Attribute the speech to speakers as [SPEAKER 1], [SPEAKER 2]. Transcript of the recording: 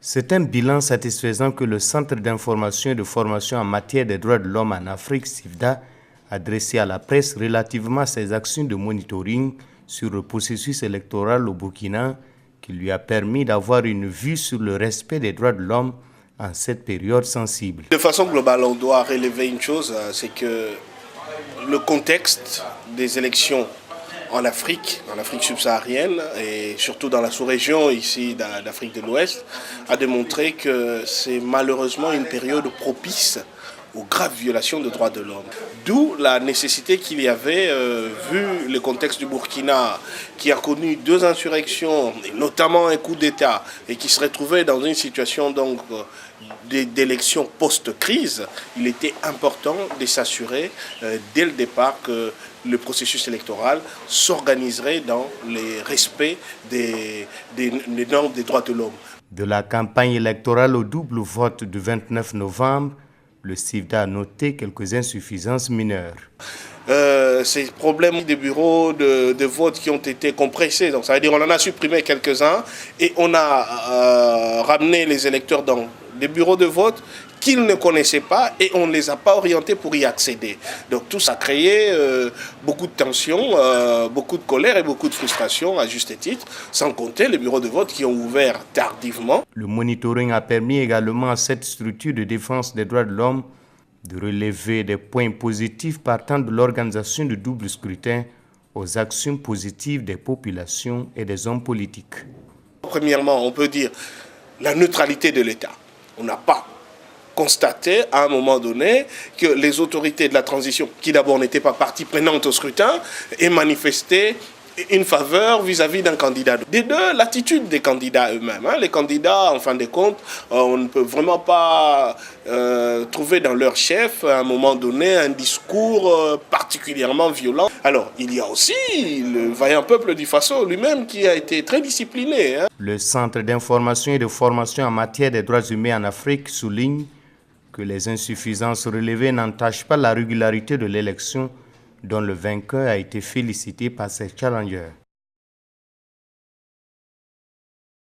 [SPEAKER 1] C'est un bilan satisfaisant que le Centre d'information et de formation en matière des droits de l'homme en Afrique, CIFDA, a dressé à la presse relativement à ses actions de monitoring sur le processus électoral au Burkina, qui lui a permis d'avoir une vue sur le respect des droits de l'homme en cette période sensible.
[SPEAKER 2] De façon globale, on doit relever une chose, c'est que le contexte des élections en Afrique subsaharienne et surtout dans la sous-région ici d'Afrique de l'Ouest, a démontré que c'est malheureusement une période propice aux graves violations des droits de l'homme. D'où la nécessité qu'il y avait, vu le contexte du Burkina, qui a connu 2 insurrections, et notamment un coup d'État, et qui se retrouvait dans une situation donc d'élection post-crise, il était important de s'assurer dès le départ que le processus électoral s'organiserait dans le respect des normes des droits de l'homme.
[SPEAKER 1] De la campagne électorale au double vote du 29 novembre, le CIFDA a noté quelques insuffisances mineures.
[SPEAKER 2] Ces problèmes des bureaux de vote qui ont été compressés, donc ça veut dire on en a supprimé quelques-uns et on a ramené les électeurs dans des bureaux de vote qu'ils ne connaissaient pas et on ne les a pas orientés pour y accéder. Donc tout ça a créé beaucoup de tensions, beaucoup de colère et beaucoup de frustration à juste titre, sans compter les bureaux de vote qui ont ouvert tardivement.
[SPEAKER 1] Le monitoring a permis également à cette structure de défense des droits de l'homme de relever des points positifs partant de l'organisation du double scrutin aux actions positives des populations et des hommes politiques.
[SPEAKER 2] Premièrement, on peut dire la neutralité de l'État. On n'a pas constaté à un moment donné que les autorités de la transition, qui d'abord n'étaient pas partie prenante au scrutin, aient manifesté une faveur vis-à-vis d'un candidat. Des deux, l'attitude des candidats eux-mêmes. Les candidats, en fin de compte, on ne peut vraiment pas trouver dans leur chef, à un moment donné, un discours particulièrement violent. Alors, il y a aussi le vaillant peuple du Faso lui-même qui a été très discipliné.
[SPEAKER 1] Le Centre d'information et de formation en matière des droits humains en Afrique souligne que les insuffisances relevées n'entachent pas la régularité de l'élection dont le vainqueur a été félicité par ses challengers.